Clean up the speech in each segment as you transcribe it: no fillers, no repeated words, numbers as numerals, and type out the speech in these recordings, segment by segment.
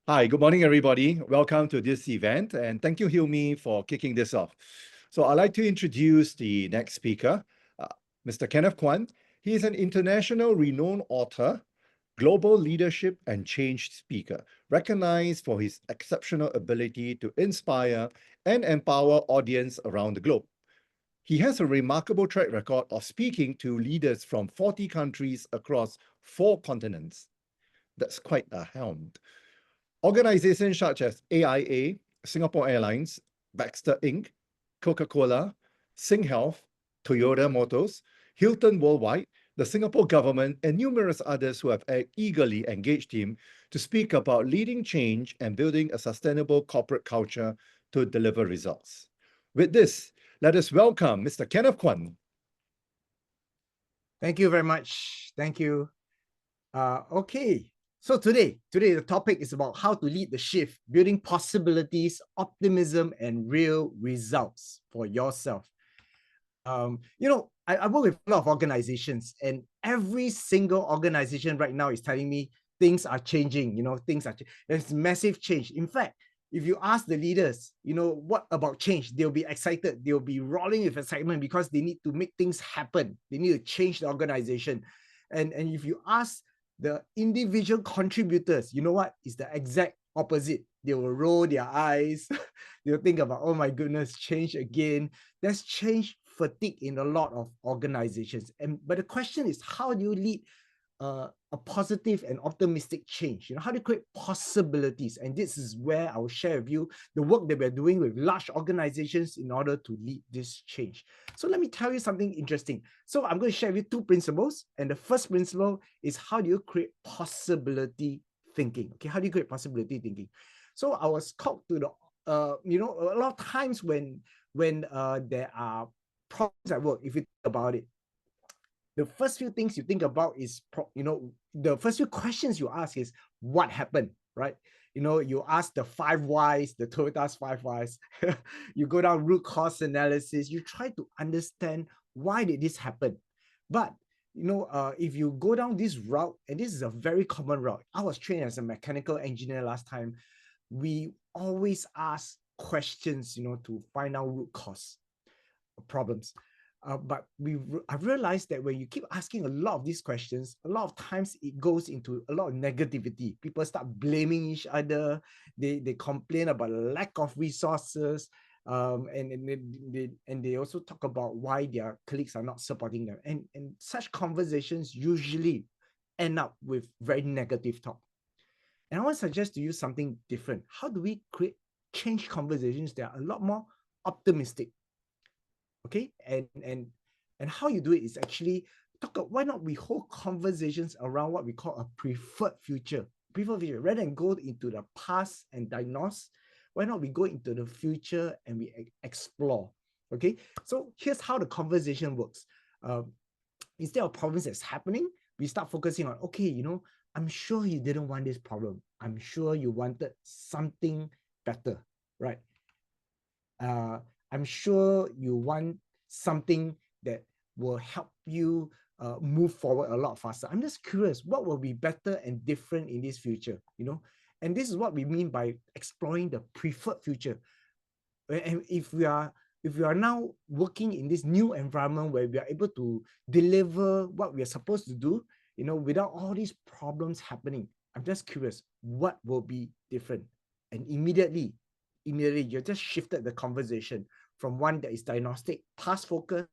Hi, good morning, everybody. Welcome to this event, and thank you, Hilmi, for kicking this off. So I'd like to introduce the next speaker, uh, Mr. Kenneth Kwan. He is an international renowned author, global leadership and change speaker, recognized for his exceptional ability to inspire and empower audience around the globe. He has a remarkable track record of speaking to leaders from 40 countries across 4 continents. That's quite a helm. Organizations such as AIA, Singapore Airlines, Baxter Inc., Coca-Cola, SingHealth, Toyota Motors, Hilton Worldwide, the Singapore government, and numerous others who have eagerly engaged him to speak about leading change and building a sustainable corporate culture to deliver results. With this, let us welcome Mr. Kenneth Kwan. Thank you very much. Thank you. Okay. So today the topic is about how to lead the shift, building possibilities, optimism, and real results for yourself. I work with a lot of organizations, and every single organization right now is telling me things are changing. There's massive change. In fact, if you ask the leaders, what about change? They'll be excited. They'll be rolling with excitement because they need to make things happen. They need to change the organization. And if you ask the individual contributors, you know what? It's the exact opposite. They will roll their eyes. They'll think about, oh my goodness, change again. There's change fatigue in a lot of organizations. But the question is, how do you lead a positive and optimistic change? How do you create possibilities? And this is where I will share with you the work that we're doing with large organizations in order to lead this change. So let me tell you something interesting. So I'm going to share with you 2 principles. And the first principle is, how do you create possibility thinking? Okay, how do you create possibility thinking? So I was called to the, a lot of times when there are problems at work, if you think about it, the first few things you think about is, the first few questions you ask is, what happened, right? You ask the 5 whys, the Toyota's 5 whys. You go down root cause analysis. You try to understand why did this happen. But if you go down this route, and this is a very common route. I was trained as a mechanical engineer last time. We always ask questions, to find out root cause problems. But I've realized that when you keep asking a lot of these questions, a lot of times it goes into a lot of negativity. People start blaming each other. They complain about a lack of resources. And they also talk about why their colleagues are not supporting them. And such conversations usually end up with very negative talk. And I want to suggest to you something different. How do we create change conversations that are a lot more optimistic? Okay, and how you do it is actually why not we hold conversations around what we call a preferred future. Rather than go into the past and diagnose, why not we go into the future and we explore? Okay, so here's how the conversation works. Instead of problems that's happening, we start focusing on, okay, I'm sure you didn't want this problem. I'm sure you wanted something better, right? I'm sure you want something that will help you move forward a lot faster. I'm just curious, what will be better and different in this future, And this is what we mean by exploring the preferred future. And if we are now working in this new environment where we are able to deliver what we are supposed to do, without all these problems happening, I'm just curious, what will be different? And immediately you just shifted the conversation from one that is diagnostic, past focus,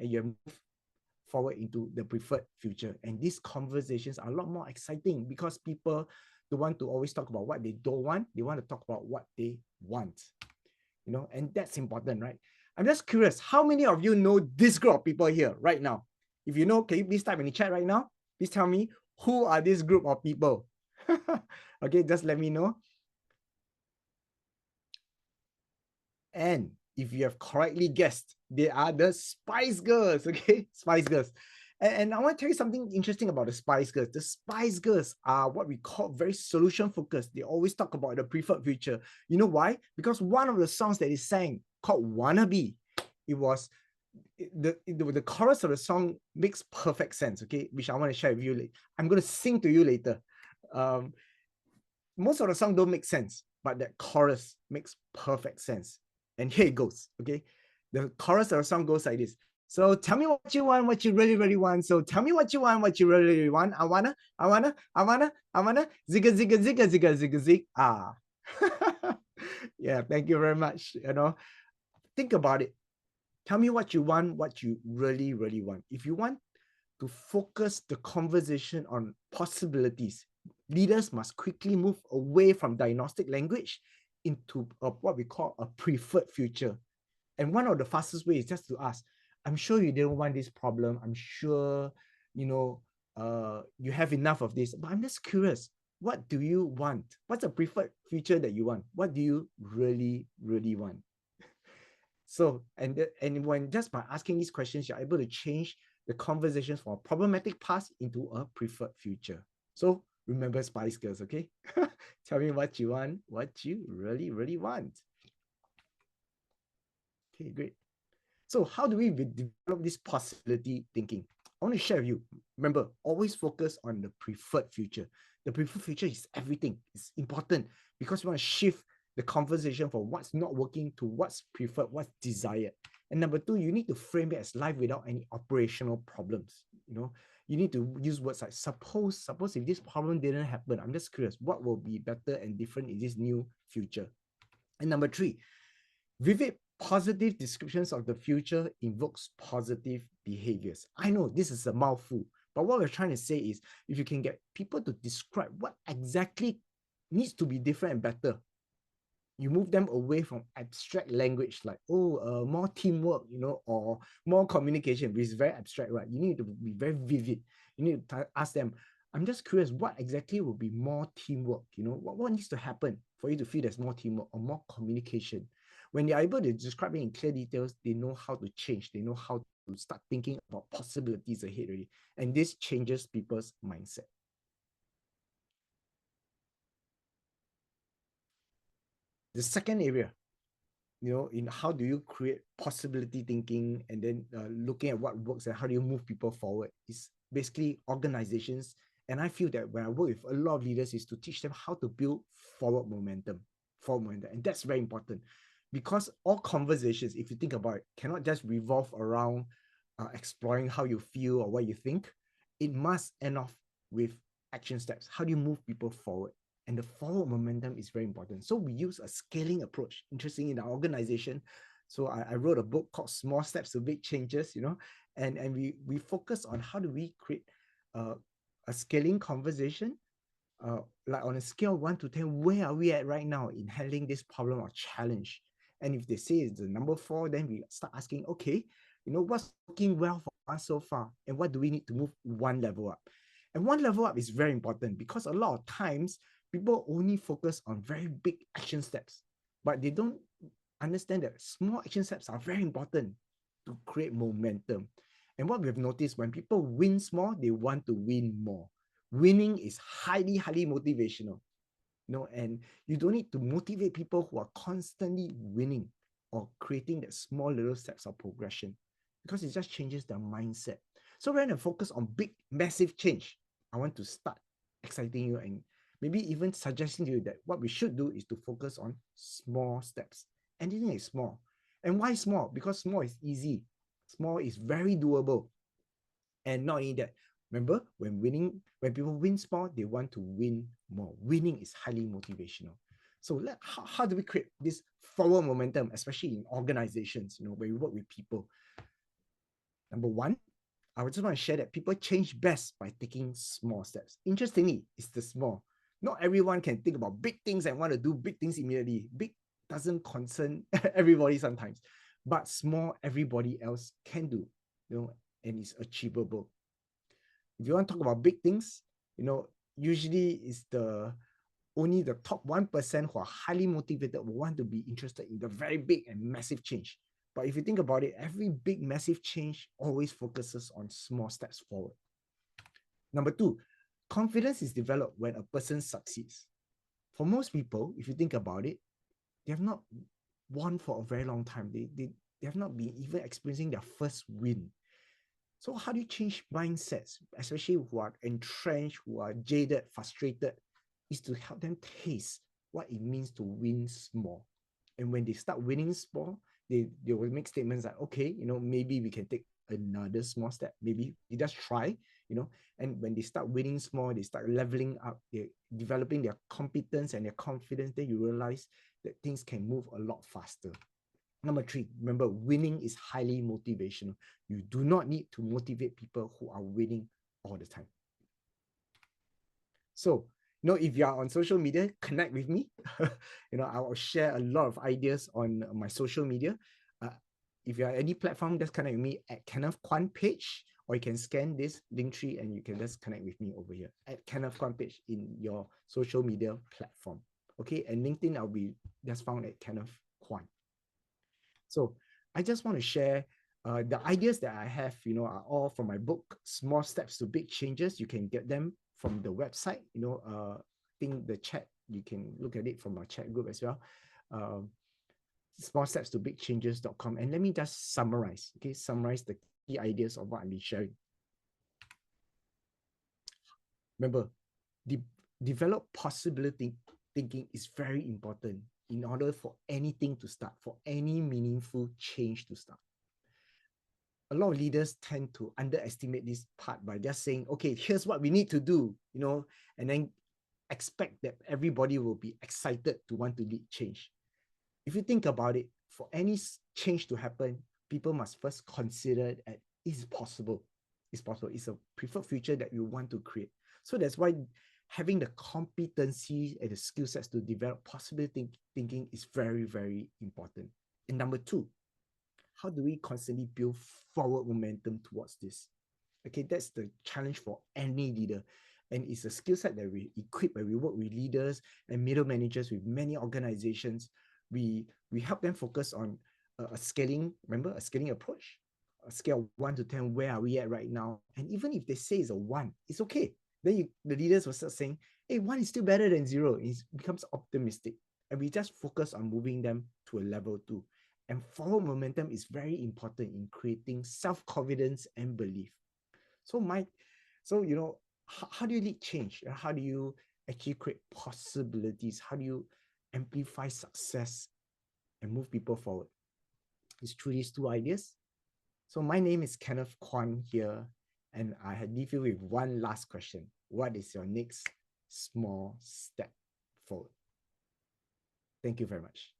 and you move forward into the preferred future. And these conversations are a lot more exciting because people don't want to always talk about what they don't want. They want to talk about what they want, and that's important, right? I'm just curious, how many of you know this group of people here right now? If you know, can you please type in the chat right now? Please tell me, who are this group of people? Okay, just let me know. And if you have correctly guessed, they are the Spice Girls, okay? Spice Girls. And I want to tell you something interesting about the Spice Girls. The Spice Girls are what we call very solution-focused. They always talk about the preferred future. You know why? Because one of the songs that they sang called Wannabe, it was the chorus of the song makes perfect sense, okay? Which I want to share with you later. I'm going to sing to you later. most of the song don't make sense, but that chorus makes perfect sense. And here it goes, okay? The chorus of the song goes like this. So tell me what you want, what you really, really want. So tell me what you want, what you really, really want. I wanna, zigga, zigga, zigga, zigga, zigga, zig. Ah. Yeah, thank you very much. You know, think about it. Tell me what you want, what you really, really want. If you want to focus the conversation on possibilities, leaders must quickly move away from diagnostic language into what we call a preferred future. And one of the fastest ways is just to ask, I'm sure you didn't want this problem. I'm sure, you know, you have enough of this, but I'm just curious, what do you want? What's a preferred future that you want? What do you really, really want? So, and when just by asking these questions, you're able to change the conversations from a problematic past into a preferred future. So remember Spice Girls, okay? Tell me what you want, what you really, really want. Okay, great. So how do we develop this possibility thinking? I want to share with you. Remember, always focus on the preferred future. The preferred future is everything. It's important because we want to shift the conversation from what's not working to what's preferred, what's desired. And number two, you need to frame it as life without any operational problems. You know, you need to use words like suppose if this problem didn't happen, I'm just curious, what will be better and different in this new future? And number three, vivid positive descriptions of the future invokes positive behaviors. I know this is a mouthful, but what we're trying to say is if you can get people to describe what exactly needs to be different and better, you move them away from abstract language like, more teamwork, you know, or more communication, which is very abstract, right? You need to be very vivid. You need to ask them, I'm just curious, what exactly will be more teamwork? You know, what needs to happen for you to feel there's more teamwork or more communication? When they're able to describe it in clear details, they know how to change. They know how to start thinking about possibilities ahead already. And this changes people's mindset. The second area, you know, in how do you create possibility thinking and then looking at what works and how do you move people forward is basically organizations. And I feel that when I work with a lot of leaders is to teach them how to build forward momentum. And that's very important because all conversations, if you think about it, cannot just revolve around exploring how you feel or what you think. It must end off with action steps. How do you move people forward? And the forward momentum is very important. So we use a scaling approach. Interesting, in our organization. So I wrote a book called Small Steps to Big Changes, you know, and we focus on how do we create a scaling conversation, like on a scale of 1 to 10, where are we at right now in handling this problem or challenge? And if they say it's the number 4, then we start asking, okay, you know, what's working well for us so far? And what do we need to move one level up? And one level up is very important because a lot of times people only focus on very big action steps, but they don't understand that small action steps are very important to create momentum. And what we've noticed, when people win small, they want to win more. Winning is highly, highly motivational. You know, and you don't need to motivate people who are constantly winning or creating that small little steps of progression because it just changes their mindset. So rather than focus on big, massive change, I want to start exciting you and maybe even suggesting to you that what we should do is to focus on small steps. Anything is small. And why small? Because small is easy. Small is very doable. And not only that, remember, when people win small, they want to win more. Winning is highly motivational. So how do we create this forward momentum, especially in organizations, you know, where we work with people? Number one, I just want to share that people change best by taking small steps. Interestingly, it's the small. Not everyone can think about big things and want to do big things immediately. Big doesn't concern everybody sometimes, but small, everybody else can do, you know, and it's achievable. If you want to talk about big things, you know, usually it's only the top 1% who are highly motivated will want to be interested in the very big and massive change. But if you think about it, every big, massive change always focuses on small steps forward. Number two, confidence is developed when a person succeeds. For most people, if you think about it, they have not won for a very long time. They have not been even experiencing their first win. So how do you change mindsets, especially who are entrenched, who are jaded, frustrated? is to help them taste what it means to win small. And when they start winning small, they will make statements like, okay, maybe we can take another small step. Maybe you just try, and when they start winning small, they start leveling up, they're developing their competence and their confidence, then you realize that things can move a lot faster. Number 3, remember, winning is highly motivational. You do not need to motivate people who are winning all the time. So, if you are on social media, connect with me. I will share a lot of ideas on my social media. If you are any platform, just connect with me at Kenneth Kwan page, or you can scan this link tree and you can just connect with me over here at Kenneth Kwan page in your social media platform. Okay, and LinkedIn, I'll be just found at Kenneth Kwan. So I just want to share the ideas that I have, are all from my book, Small Steps to Big Changes. You can get them from the website, I think the chat, you can look at it from our chat group as well. smallstepstobigchanges.com. And let me just summarize the key ideas of what I've been sharing. Remember, develop possibility thinking is very important in order for anything to start, for any meaningful change to start. A lot of leaders tend to underestimate this part by just saying, okay, here's what we need to do, and then expect that everybody will be excited to want to lead change. If you think about it, for any change to happen, people must first consider that it's possible. It's possible. It's a preferred future that you want to create. So that's why having the competency and the skill sets to develop possibility thinking is very, very important. And number 2, how do we constantly build forward momentum towards this? Okay, that's the challenge for any leader. And it's a skill set that we equip when we work with leaders and middle managers with many organizations. We help them focus on a scaling approach, a scale of 1 to 10, where are we at right now? And even if they say it's a 1, it's okay. Then the leaders will start saying, hey, 1 is still better than 0. It becomes optimistic. And we just focus on moving them to a level 2. And forward momentum is very important in creating self-confidence and belief. So how do you lead change? How do you actually create possibilities? How do you amplify success and move people forward? It's through these 2 ideas. So my name is Kenneth Kwan here, and I leave you with one last question. What is your next small step forward? Thank you very much.